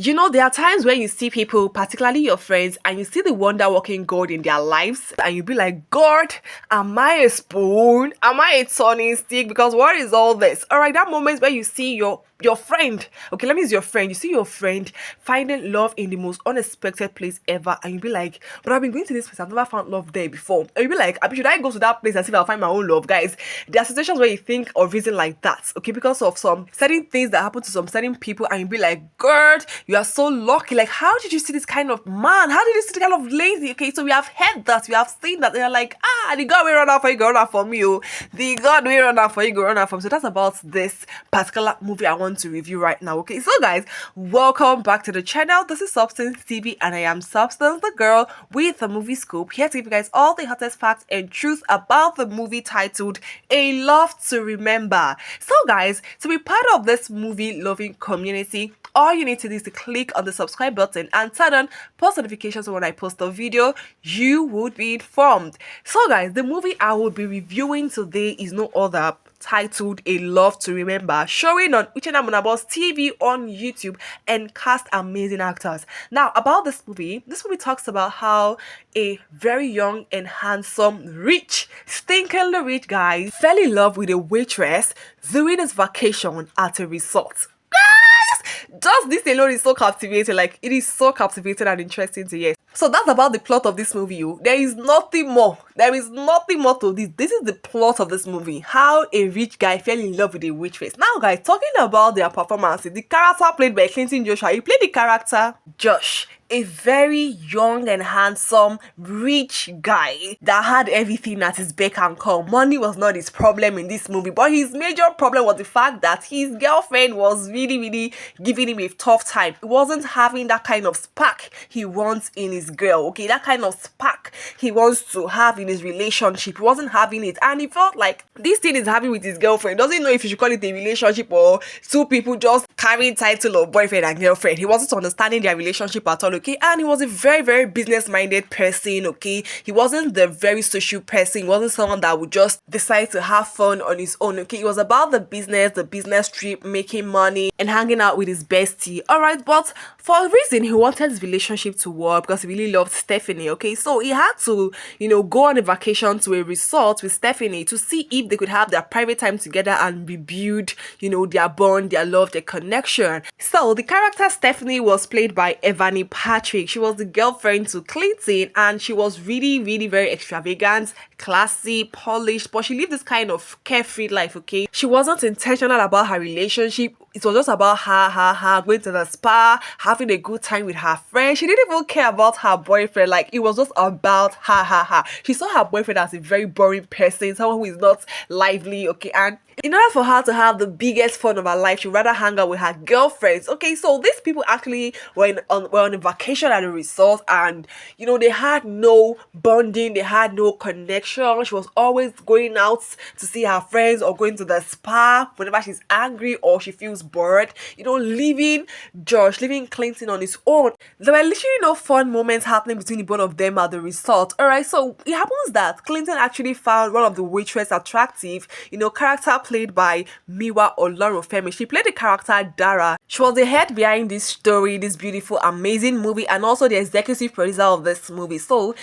There are times when you see people, particularly your friends, and you see the wonder working God in their lives, and you be like, God, am I a spoon? Am I a turning stick? Because what is all this? All right, that moment where you see your friend, okay, let me use your friend. You see your friend finding love in the most unexpected place ever, and you be like, but I've been going to this place, I've never found love there before. And you be like, should I go to that place and see if I'll find my own love? Guys, there are situations where you think of reason like that, okay, because of some certain things that happen to some certain people, and you be like, God, you are so lucky. Like, how did you see this kind of man? How did you see this kind of lady? Okay, so we have heard that, we have seen that. They're like, the God will run out for you, go run out for me. Oh. The God will run out for you, go run out for me. So that's about this particular movie I want to review right now. Okay, so guys, welcome back to the channel. This is Substance TV, and I am Substance, the girl with the movie scoop, here to give you guys all the hottest facts and truth about the movie titled A Love to Remember. So guys, to be part of this movie loving community, all you need to do is to click on the subscribe button and turn on post notifications. So when I post a video, you would be informed. So guys, the movie I will be reviewing today is no other, titled A Love to Remember, showing on Uchenna Munabo's TV on YouTube, and cast amazing actors. Now, about this movie talks about how a very young and handsome, rich, stinkingly rich guy fell in love with a waitress during his vacation at a resort. Just this alone is so captivating. Like, it is so captivating and interesting to hear. So that's about the plot of this movie. There is nothing more. There is nothing more to this. This is the plot of this movie. How a rich guy fell in love with a waitress. Now, guys, talking about their performances, the character played by Clinton Joshua, he played the character Josh, a very young and handsome, rich guy that had everything at his beck and call. Money was not his problem in this movie, but his major problem was the fact that his girlfriend was really giving him a tough time. He wasn't having that kind of spark he wants in his girl, okay? That kind of spark he wants to have in his relationship. He wasn't having it, and he felt like this thing is having with his girlfriend. Doesn't know if he should call it a relationship or two people just carrying title of boyfriend and girlfriend. He wasn't understanding their relationship at all, okay? And he was a very business-minded person, okay? He wasn't the very social person. He wasn't someone that would just decide to have fun on his own, okay? It was about the business trip, making money, and hanging out with his bestie, all right? But for a reason, he wanted his relationship to work because he really loved Stephanie, okay? So he had to, go on a vacation to a resort with Stephanie to see if they could have their private time together and rebuild, their bond, their love, their connection. So the character Stephanie was played by Evanie Patrick. She was the girlfriend to Clinton, and she was really very extravagant, classy, polished, but she lived this kind of carefree life, okay? She wasn't intentional about her relationship. It was just about her going to the spa, having a good time with her friends. She didn't even care about her boyfriend. Like, it was just about her. She saw her boyfriend as a very boring person, someone who is not lively, okay? And in order for her to have the biggest fun of her life, she'd rather hang out with her girlfriends. Okay, so these people actually were on a vacation at a resort, and they had no bonding, they had no connection. She was always going out to see her friends or going to the spa whenever she's angry or she feels bored. Leaving Clinton on his own. There were literally no fun moments happening between the both of them at the resort. Alright, so it happens that Clinton actually found one of the waitress attractive, character played by Miwa Olorunfemi. She played the character Dara. She was the head behind this story, this beautiful, amazing movie, and also the executive producer of this movie. So,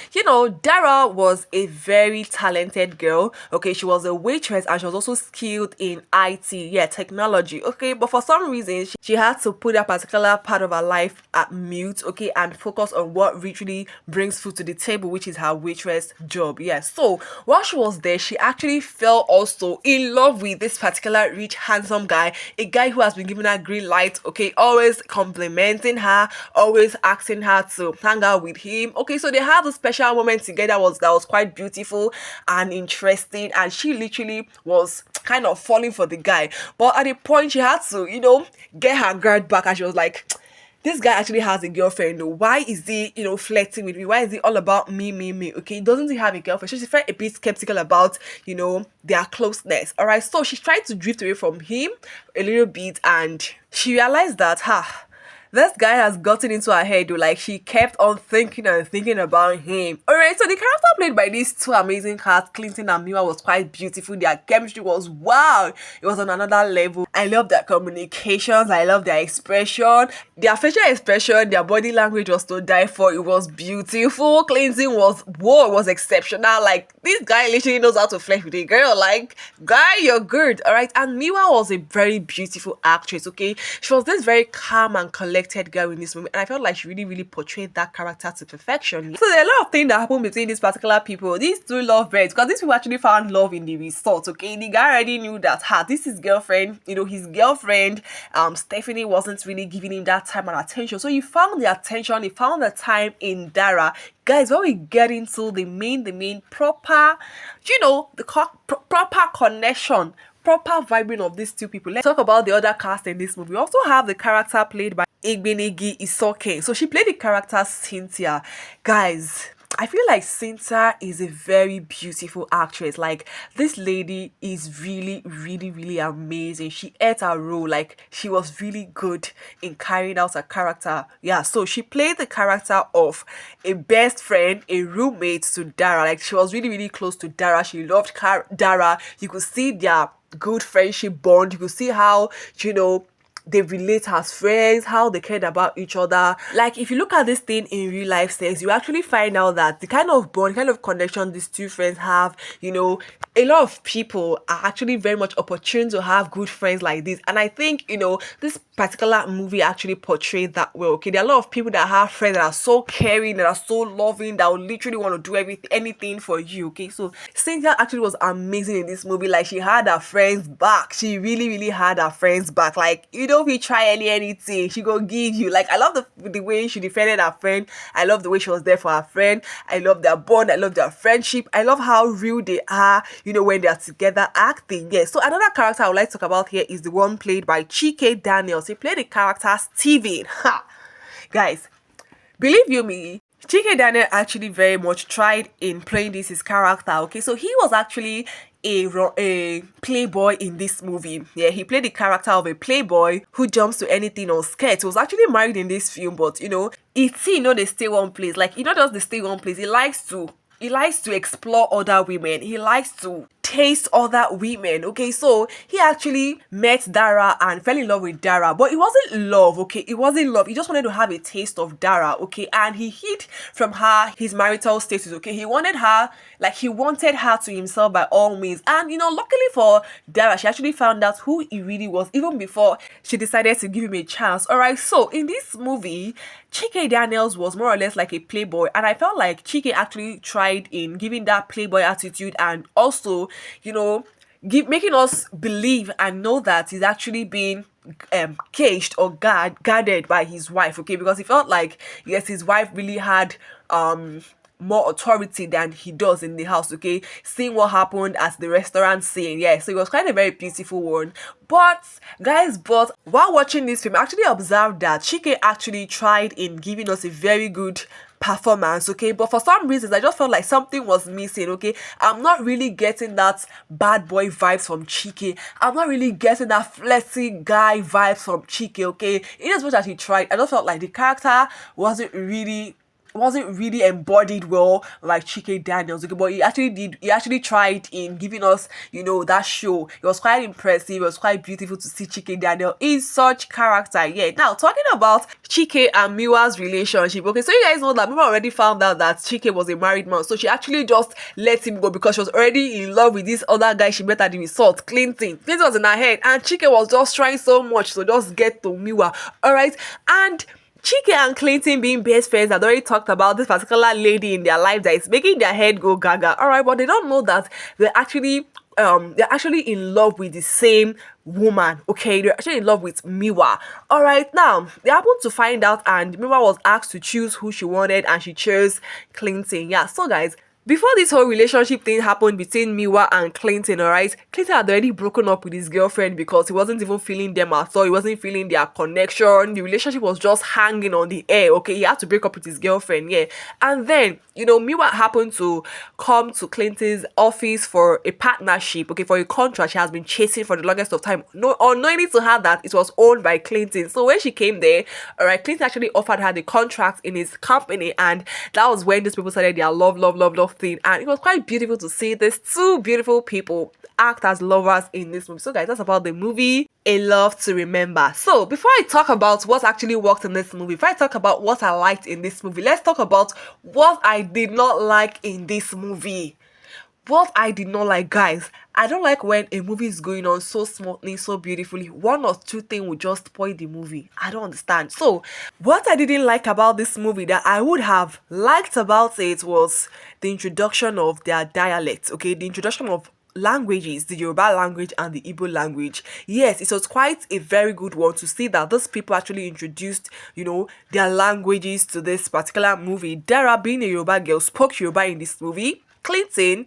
Dara was a very talented girl. Okay, she was a waitress, and she was also skilled in IT, technology. Okay, but for some reason, she had to put that particular part of her life at mute, okay, and focus on what really brings food to the table, which is her waitress job. So while she was there, she actually fell also in love with this particular rich, handsome guy, a guy who has been giving her green light, okay, always complimenting her, always asking her to hang out with him. Okay, so they had a special moment together that was quite beautiful and interesting, and she literally was kind of falling for the guy. But at a point, she had to, get her guard back, and she was like, this guy actually has a girlfriend. Why is he, flirting with me? Why is he all about me? Okay, doesn't he have a girlfriend? So she felt a bit skeptical about, their closeness. All right, so she tried to drift away from him a little bit, and she realized that, this guy has gotten into her head though. Like she kept on thinking and thinking about him. Alright, so the character played by these two amazing cats, Clinton and Miwa, was quite beautiful. Their chemistry was wow. It was on another level. I love their communications, I love their expression, their facial expression, their body language was to die for. It was beautiful. Clinton was whoa, it was exceptional. Like this guy literally knows how to flex with a girl. Like, guy, you're good. Alright. And Miwa was a very beautiful actress, okay? She was this very calm and collected girl in this movie, and I felt like she really, really portrayed that character to perfection. So there are a lot of things that happened between these particular people, these two lovebirds, because these people actually found love in the resort, okay? The guy already knew that, this is girlfriend, his girlfriend, Stephanie wasn't really giving him that time and attention. So he found the attention, he found the time in Dara. Guys, when we get into the main proper, proper connection, proper vibing of these two people, let's talk about the other cast in this movie. We also have the character played by Igbenegi Isoke. So she played the character Cynthia. Guys, I feel like Cynthia is a very beautiful actress. Like, this lady is really, really, really amazing. She ate her role. Like, she was really good in carrying out her character. Yeah, so she played the character of a best friend, a roommate to Dara. Like, she was really, really close to Dara. She loved Dara. You could see their good friendship bond. You could see how, they relate as friends, how they cared about each other. Like, if you look at this thing in real life sense, you actually find out that the kind of bond, kind of connection these two friends have, a lot of people are actually very much opportune to have good friends like this. And I think, this particular movie actually portrayed that well. Okay, there are a lot of people that have friends that are so caring, that are so loving, that will literally want to do anything for you. Okay, so Cynthia actually was amazing in this movie. Like, she had her friends back. She really, really had her friends back. Like, if you try anything, she go give you. Like, I love the way she defended her friend. I love the way she was there for her friend. I love their bond. I love their friendship. I love how real they are, when they're together acting. Yeah. So another character I would like to talk about here is the one played by Chike Daniels. He played the character Steven. Ha! Guys, believe you me, Chike Daniel actually very much tried in playing his character. Okay, so he was actually a playboy in this movie. Yeah, he played the character of a playboy who jumps to anything on skirts. He was actually married in this film, but they stay one place. Like, does they stay one place. He likes to explore other women. He likes to taste other women. Okay, so he actually met Dara and fell in love with Dara, but it wasn't love. Okay, it wasn't love. He just wanted to have a taste of Dara. Okay, and he hid from her his marital status. Okay, he wanted her to himself by all means. And luckily for Dara, she actually found out who he really was even before she decided to give him a chance. All right, so in this movie, Chike Daniels was more or less like a playboy, and I felt like Chike actually tried in giving that playboy attitude, and also making us believe and know that he's actually being caged or guarded by his wife. Okay, because he felt like, yes, his wife really had more authority than he does in the house. Okay, seeing what happened at the restaurant scene. Yeah, so it was quite a very beautiful one. But guys, while watching this film, I actually observed that Chike actually tried in giving us a very good performance. Okay, but for some reasons I just felt like something was missing. Okay, I'm not really getting that bad boy vibes from Chike. I'm not really getting that flirty guy vibes from Chike. Okay, in as much as he tried, I just felt like the character wasn't really embodied well like Chike Daniels. Okay, but he actually tried in giving us that show. It was quite impressive. It was quite beautiful to see Chike Daniel in such character. Yeah, now talking about Chike and Miwa's relationship. Okay, so you guys know that Miwa already found out that Chike was a married man, so she actually just let him go because she was already in love with this other guy she met at the resort, Clinton was in her head, and Chike was just trying so much to just get to Miwa. All right, and Chike and Clinton being best friends, had already talked about this particular lady in their life that is making their head go gaga. All right, but they don't know that they're actually in love with the same woman. Okay, they're actually in love with Miwa. All right, now they happened to find out, and Miwa was asked to choose who she wanted, and she chose Clinton. Yeah, so guys, Before this whole relationship thing happened between Miwa and Clinton, alright, Clinton had already broken up with his girlfriend because he wasn't even feeling them at all. He wasn't feeling their connection. The relationship was just hanging on the air, okay? He had to break up with his girlfriend, yeah. And then, Miwa happened to come to Clinton's office for a partnership, okay, for a contract she has been chasing for the longest of time. No, unknowingly to her that it was owned by Clinton. So when she came there, alright, Clinton actually offered her the contract in his company, and that was when these people started their love thing. And it was quite beautiful to see these two beautiful people act as lovers in this movie. So guys, that's about the movie A Love to Remember. So before I talk about what actually worked in this movie, if I talk about what I liked in this movie, let's talk about what I did not like in this movie. What I did not like, guys, I don't like when a movie is going on so smoothly, so beautifully. One or two things will just spoil the movie. I don't understand. So, what I didn't like about this movie that I would have liked about it was the introduction of their dialects, okay? The introduction of languages, the Yoruba language and the Igbo language. Yes, it was quite a very good one to see that those people actually introduced, their languages to this particular movie. Dara, being a Yoruba girl, spoke Yoruba in this movie. Clinton,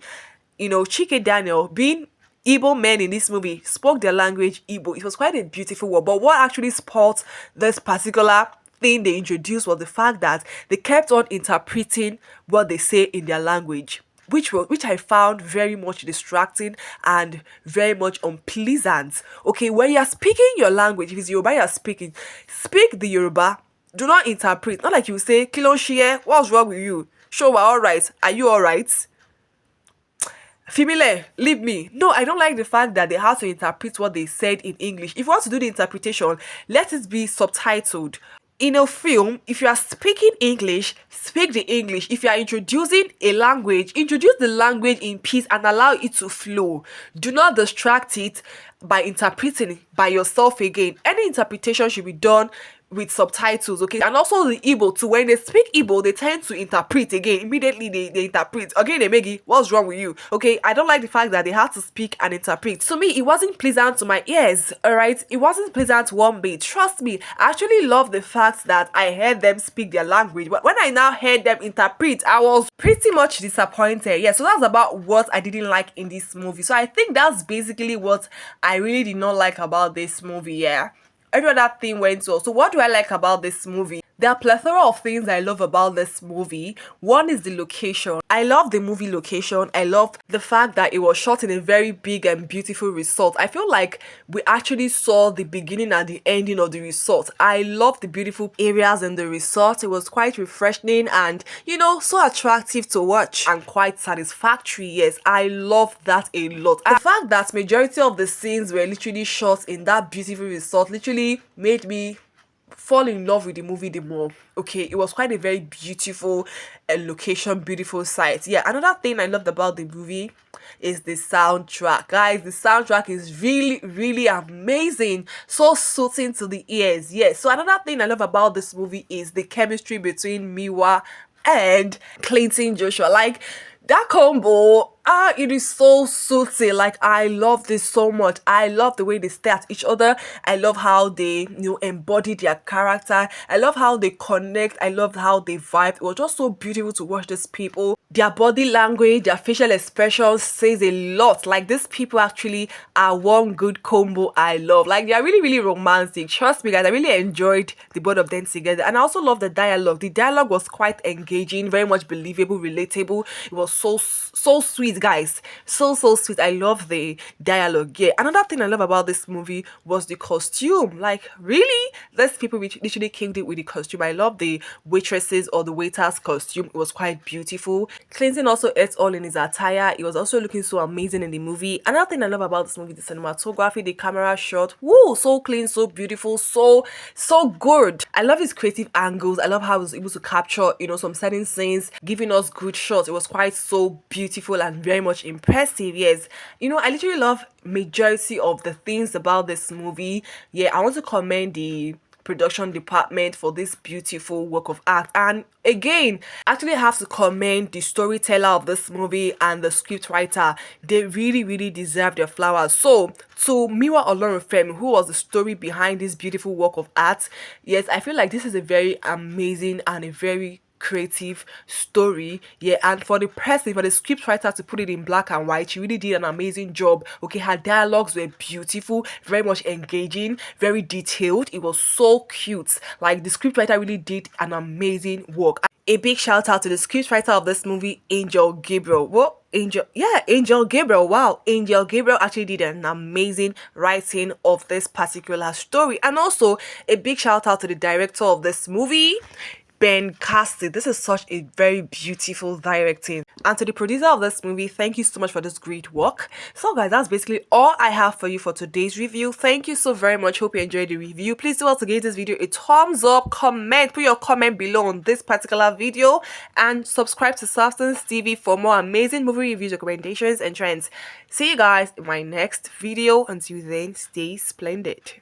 Chike Daniel, being Igbo men in this movie, spoke their language Igbo. It was quite a beautiful one. But what actually spoiled this particular thing they introduced was the fact that they kept on interpreting what they say in their language, which I found very much distracting and very much unpleasant. Okay, when you're speaking your language, if it's Yoruba you're speaking, speak the Yoruba. Do not interpret. Not like you say, Kilo Shie, what's wrong with you? Sure, we're alright. Are you alright? Femile, leave me. No, I don't like the fact that they have to interpret what they said in English. If you want to do the interpretation, let it be subtitled. In a film, if you are speaking English, speak the English. If you are introducing a language, introduce the language in peace and allow it to flow. Do not distract it by interpreting it by yourself again. Any interpretation should be done with subtitles, okay? And also the Igbo too. When they speak Igbo, they tend to interpret again. Immediately they interpret. Again, they make it, what's wrong with you? Okay, I don't like the fact that they had to speak and interpret. To me, it wasn't pleasant to my ears, alright? It wasn't pleasant one bit. Trust me, I actually love the fact that I heard them speak their language. But when I now heard them interpret, I was pretty much disappointed. Yeah, so that's about what I didn't like in this movie. So I think that's basically what I really did not like about this movie, yeah. Every other thing went well. So what do I like about this movie? There are a plethora of things I love about this movie. One is the location. I love the movie location. I love the fact that it was shot in a very big and beautiful resort. I feel like we actually saw the beginning and the ending of the resort. I love the beautiful areas in the resort. It was quite refreshing and, so attractive to watch and quite satisfactory. Yes, I love that a lot. And the fact that majority of the scenes were literally shot in that beautiful resort literally made me fall in love with the movie the more. Okay, it was quite a very beautiful location, beautiful site. Yeah, another thing I loved about the movie is the soundtrack. Guys, the soundtrack is really, really amazing. So soothing to the ears. Yes. So another thing I love about this movie is the chemistry between Miwa and Clinton Joshua. Like, that combo, it is so soothing. Like, I love this so much. I love the way they stare at each other. I love how they, embody their character. I love how they connect. I love how they vibe. It was just so beautiful to watch these people. Their body language, their facial expressions says a lot. Like, these people actually are one good combo I love. Like, they are really, really romantic. Trust me, guys, I really enjoyed the both of them together. And I also love the dialogue. The dialogue was quite engaging, very much believable, relatable. It was so sweet, guys. So sweet. I love the dialogue. Yeah. Another thing I love about this movie was the costume. Like, really, these people literally killed it with the costume. I love the waitresses or the waiters costume. It was quite beautiful. Clinton also ate all in his attire. It was also looking so amazing in the movie. Another thing I love about this movie, the cinematography, the camera shot. Woo, so clean, so beautiful, so good. I love his creative angles. I love how he was able to capture, some certain scenes, giving us good shots. It was quite so beautiful and very much impressive. Yes, I literally love majority of the things about this movie. Yeah, I want to commend the production department for this beautiful work of art, and again, actually have to commend the storyteller of this movie and the script writer. They really, really deserve their flowers. So to Miwa Olorunfemi, who was the story behind this beautiful work of art, yes, I feel like this is a very amazing and a very creative story. Yeah, and for the script writer to put it in black and white, she really did an amazing job. Okay, her dialogues were beautiful, very much engaging, very detailed. It was so cute. Like, the script writer really did an amazing work. A big shout out to the scriptwriter of this movie, Angel Gabriel. What? Angel Gabriel. Wow, Angel Gabriel actually did an amazing writing of this particular story. And also a big shout out to the director of this movie, Ben Castle. This is such a very beautiful directing. And to the producer of this movie, thank you so much for this great work. So guys, that's basically all I have for you for today's review. Thank you so very much. Hope you enjoyed the review. Please do also give this video a thumbs up, put your comment below on this particular video, and subscribe to Synopsis TV for more amazing movie reviews, recommendations, and trends. See you guys in my next video. Until then, stay splendid.